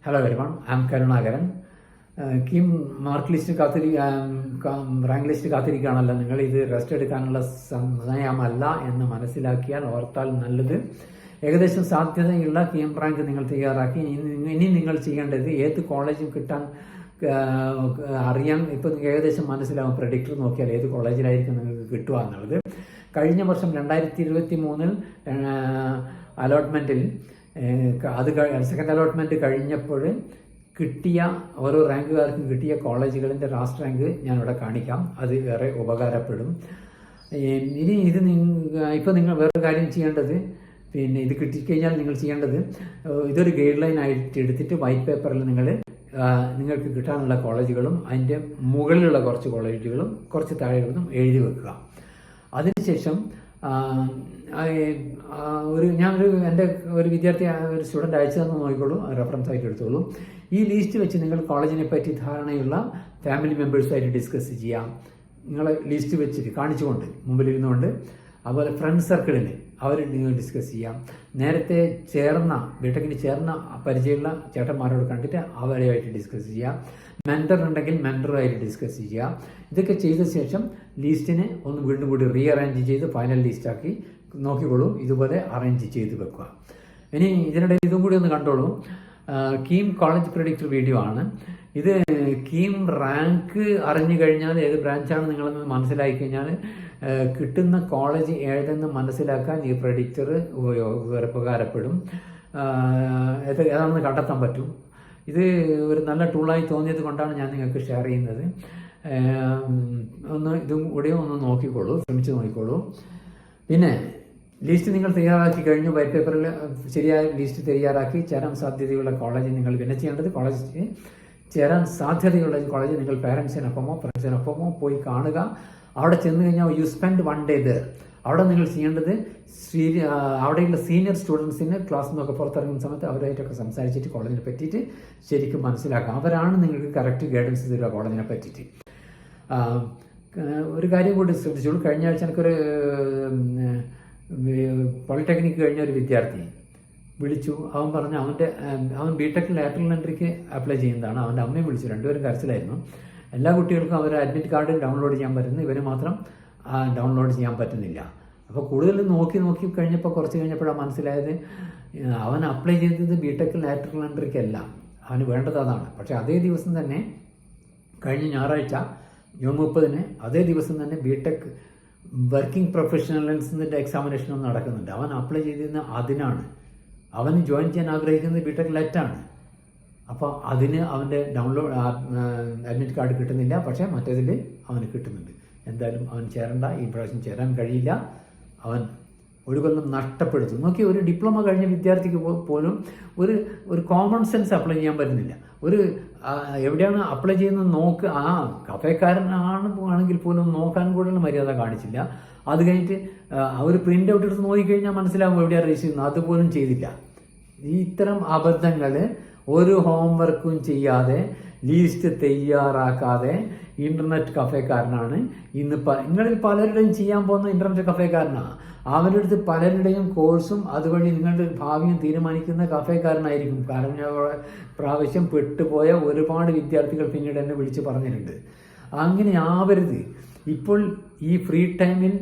Hello everyone, I am Karunakaran. KEAM mark list rank list കാത്തിരിക്കുകയാണല്ലോ. നിങ്ങൾ ഇത് rest എടുക്കാനുള്ള സമയമല്ല എന്ന് മനസ്സിലാക്കിയാൽ ഓർത്താൽ നല്ലത്. ഏകദേശം സാധ്യതയുള്ള കീം റാങ്ക് നിങ്ങൾ തയ്യാറാക്കി. ഇനി നിങ്ങൾ ചെയ്യേണ്ടത് ഏത് കോളേജും കിട്ടാൻ അറിയാൻ ഇപ്പം ഏകദേശം മനസ്സിലാവും. പ്രഡിക്ടർ നോക്കിയാൽ ഏത് കോളേജിലായിരിക്കും നിങ്ങൾക്ക് കിട്ടുക എന്നുള്ളത്. കഴിഞ്ഞ വർഷം 2023 അലോട്ട്മെൻറ്റിൽ അത് സെക്കൻഡ് അലോട്ട്മെൻറ്റ് കഴിഞ്ഞപ്പോൾ കിട്ടിയ ഓരോ റാങ്കുകാർക്കും കിട്ടിയ കോളേജുകളിൻ്റെ ലാസ്റ്റ് റാങ്ക് ഞാനിവിടെ കാണിക്കാം. അത് വേറെ ഉപകാരപ്പെടും. ഇനി ഇത് ഇപ്പോൾ നിങ്ങൾ വേറൊരു കാര്യം ചെയ്യേണ്ടത്, പിന്നെ ഇത് കിട്ടിക്കഴിഞ്ഞാൽ നിങ്ങൾ ചെയ്യേണ്ടത്, ഇതൊരു ഗൈഡ് ലൈൻ ആയിട്ട് എടുത്തിട്ട് വൈറ്റ് പേപ്പറിൽ നിങ്ങൾക്ക് കിട്ടാനുള്ള കോളേജുകളും അതിൻ്റെ മുകളിലുള്ള കുറച്ച് കോളേജുകളും കുറച്ച് താഴെയുള്ളതും എഴുതി വെക്കുക. അതിനുശേഷം എൻ്റെ ഒരു വിദ്യാർത്ഥി, ഒരു സ്റ്റുഡൻറ്റ് അയച്ചു തന്നു നോക്കിക്കോളൂ, റെഫറൻസ് ആയിട്ട് എടുത്തോളൂ. ഈ ലിസ്റ്റ് വെച്ച് നിങ്ങൾ കോളേജിനെ പറ്റി ധാരണയുള്ള ഫാമിലി മെമ്പേഴ്സുമായിട്ട് ഡിസ്കസ് ചെയ്യാം. നിങ്ങളെ ലിസ്റ്റ് വെച്ചിട്ട് കാണിച്ചുകൊണ്ട് മുമ്പിലിരുന്നുകൊണ്ട്, അതുപോലെ ഫ്രണ്ട് സർക്കിളിൽ അവർ നിങ്ങൾ ഡിസ്കസ് ചെയ്യാം. നേരത്തെ ബിടെക്കിന് ചേർന്ന പരിചയമുള്ള ചേട്ടന്മാരോട് കണ്ടിട്ട് അവരുമായിട്ട് ഡിസ്കസ് ചെയ്യാം. മെൻറ്റർ ഉണ്ടെങ്കിൽ മെൻറ്ററുമായിട്ട് ഡിസ്കസ് ചെയ്യുക. ഇതൊക്കെ ചെയ്ത ശേഷം ലിസ്റ്റിനെ ഒന്ന് വീണ്ടും കൂടി റീഅറേഞ്ച് ചെയ്ത് ഫൈനൽ ലിസ്റ്റാക്കി നോക്കിക്കോളൂ. ഇതുപോലെ അറേഞ്ച് ചെയ്ത് വെക്കുക. ഇനി ഇതിനിടെ ഇതും കൂടി ഒന്ന് കണ്ടോളൂ. കീം കോളേജ് പ്രെഡിക്റ്റർ വീഡിയോ ആണ് ഇത്. കീം റാങ്ക് അറിഞ്ഞു കഴിഞ്ഞാൽ ഏത് ബ്രാഞ്ചാണ് നിങ്ങളെന്ന് മനസ്സിലാക്കി കഴിഞ്ഞാൽ കിട്ടുന്ന കോളേജ് ഏതെന്ന് മനസ്സിലാക്കാൻ ഈ പ്രെഡിക്റ്റർ ഉപകാരപ്പെടും. ഏതാണെന്ന് കണ്ടെത്താൻ പറ്റും. ഇത് ഒരു നല്ല ടൂളായി തോന്നിയത് കൊണ്ടാണ് ഞാൻ നിങ്ങൾക്ക് ഷെയർ ചെയ്യുന്നത്. ഇതും കൂടെ ഒന്ന് നോക്കിക്കോളൂ, ശ്രമിച്ച് നോക്കിക്കോളൂ. പിന്നെ ലിസ്റ്റ് നിങ്ങൾ തയ്യാറാക്കി കഴിഞ്ഞു. വൈറ്റ് പേപ്പറിൽ ശരിയായ ലിസ്റ്റ് തയ്യാറാക്കി ചേരാൻ സാധ്യതയുള്ള കോളേജ് നിങ്ങൾ പിന്നെ ചെയ്യേണ്ടത്, കോളേജ് ചേരാൻ സാധ്യതയുള്ള കോളേജ് നിങ്ങൾ പാരൻസിനൊപ്പമോ ഫ്രണ്ട്സിനൊപ്പമോ പോയി കാണുക. അവിടെ ചെന്ന് കഴിഞ്ഞാൽ യു സ്പെൻഡ് 1 day there. അവിടെ നിങ്ങൾ ചെയ്യേണ്ടത് അവിടെയുള്ള സീനിയർ സ്റ്റുഡൻസിന് ക്ലാസ്സിൽ നിന്നൊക്കെ പുറത്തിറങ്ങുന്ന സമയത്ത് അവരായിട്ടൊക്കെ സംസാരിച്ചിട്ട് കോളേജിനെ പറ്റിയിട്ട് ശരിക്കും മനസ്സിലാക്കാം. അവരാണ് നിങ്ങൾക്ക് കറക്റ്റ് ഗൈഡൻസ് തരിക കോളേജിനെ പറ്റിയിട്ട്. ഒരു കാര്യം കൂടി ശ്രദ്ധിച്ചോളൂ. കഴിഞ്ഞ ആഴ്ച എനിക്കൊരു പോളിടെക്നിക്ക് കഴിഞ്ഞ ഒരു വിദ്യാർത്ഥി വിളിച്ചു. അവൻ പറഞ്ഞു അവൻ ബിടെക് ലാറ്ററൽ എൻട്രിക്ക് അപ്ലൈ ചെയ്യുന്നതാണ്. അവൻ്റെ അമ്മയും വിളിച്ചു. രണ്ടുപേരും കരച്ചിലായിരുന്നു. എല്ലാ കുട്ടികൾക്കും അവർ അഡ്മിറ്റ് കാർഡ് ഡൗൺലോഡ് ചെയ്യാൻ പറ്റുന്നു, ഇവന് മാത്രം ഡൗൺലോഡ് ചെയ്യാൻ പറ്റുന്നില്ല. അപ്പോൾ കൂടുതൽ നോക്കി കഴിഞ്ഞപ്പോൾ കുറച്ച് കഴിഞ്ഞപ്പോഴാണ് മനസ്സിലായത് അവൻ അപ്ലൈ ചെയ്തത് ബിടെക് ലാറ്ററൽ എൻട്രിക്കല്ല, അവന് വേണ്ടത് അതാണ്. പക്ഷേ അതേ ദിവസം തന്നെ കഴിഞ്ഞ ഞായറാഴ്ച ജൂൺ 30 അതേ ദിവസം തന്നെ ബിടെക് വർക്കിംഗ് പ്രൊഫഷണൽസിൻ്റെ എക്സാമിനേഷനും നടക്കുന്നുണ്ട്. അവൻ അപ്ലൈ ചെയ്തിരുന്ന അതിനാണ്. അവന് ജോയിൻ ചെയ്യാൻ ആഗ്രഹിക്കുന്നത് ബിടെക് ലെറ്റാണ്. അപ്പോൾ അതിന് അവൻ്റെ അഡ്മിറ്റ് കാർഡ് കിട്ടുന്നില്ല. പക്ഷേ മറ്റേതിൽ അവന് കിട്ടുന്നുണ്ട്. എന്തായാലും അവൻ ചേരണ്ട, ഈ പ്രാവശ്യം ചേരാൻ കഴിയില്ല. അവൻ ഒരു കൊല്ലം നഷ്ടപ്പെടുത്തും. നോക്കി, ഒരു ഡിപ്ലോമ കഴിഞ്ഞ വിദ്യാർത്ഥിക്ക് പോലും ഒരു കോമൺ സെൻസ് അപ്ലൈ ചെയ്യാൻ പറ്റുന്നില്ല. എവിടെയാണ് അപ്ലൈ ചെയ്യുന്നത് കഫേക്കാരനാണെങ്കിൽ പോലും നോക്കാൻ കൂടുതൽ മര്യാദ കാണിച്ചില്ല. അത് കഴിഞ്ഞിട്ട് ഒരു പ്രിൻ്റ് ഔട്ട് എടുത്ത് നോക്കിക്കഴിഞ്ഞാൽ മനസ്സിലാവും എവിടെയാണ് രജിസ്റ്റർ ചെയ്യുന്നത്, അതുപോലും ചെയ്തില്ല. ഇത്തരം അബദ്ധങ്ങൾ ഒരു ഹോംവർക്കും ചെയ്യാതെ ലിസ്റ്റ് തയ്യാറാക്കാതെ ഇൻ്റർനെറ്റ് കഫേക്കാരനാണ് ഇന്ന് നിങ്ങളിൽ പലരുടെയും ചെയ്യാൻ പോകുന്ന ഇൻ്റർനെറ്റ് കഫേക്കാരനാണ്. അവരുടെ അടുത്ത് പലരുടെയും കോഴ്സും അതുവഴി നിങ്ങളുടെ ഭാവിയും തീരുമാനിക്കുന്ന കഫേക്കാരനായിരിക്കും. കാരണം പ്രാവശ്യം പെട്ടുപോയ ഒരുപാട് വിദ്യാർത്ഥികൾ പിന്നീട് എന്നെ വിളിച്ച് പറഞ്ഞിട്ടുണ്ട്. അങ്ങനെ ആവരുത്. ഇപ്പോൾ ഈ ഫ്രീ ടൈമിൽ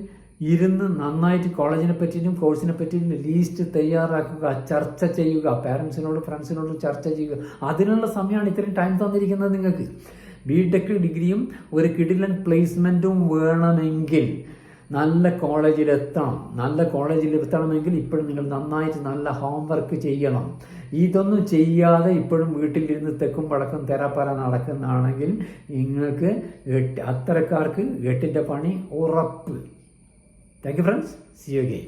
ഇരുന്ന് നന്നായിട്ട് കോളേജിനെ പറ്റിയിട്ടും കോഴ്സിനെ പറ്റിയിട്ടും ലിസ്റ്റ് തയ്യാറാക്കുക, ചർച്ച ചെയ്യുക, പാരൻസിനോട് ഫ്രണ്ട്സിനോടും ചർച്ച ചെയ്യുക. അതിനുള്ള സമയമാണ് ഇത്രയും ടൈം തന്നിരിക്കുന്നത് നിങ്ങൾക്ക്. ബിടെക് ഡിഗ്രിയും ഒരു കിടിലൻ പ്ലേസ്മെൻറ്റും വേണമെങ്കിൽ നല്ല കോളേജിലെത്തണമെങ്കിൽ ഇപ്പോഴും നിങ്ങൾ നന്നായിട്ട് നല്ല ഹോംവർക്ക് ചെയ്യണം. ഇതൊന്നും ചെയ്യാതെ ഇപ്പോഴും വീട്ടിലിരുന്ന് തെക്കും വടക്കും തെരാപ്പര നടക്കുന്നതാണെങ്കിൽ നിങ്ങൾക്ക് അത്തരക്കാർക്ക് 8ന്റെ പണി ഉറപ്പ്. Thank you friends. See you again.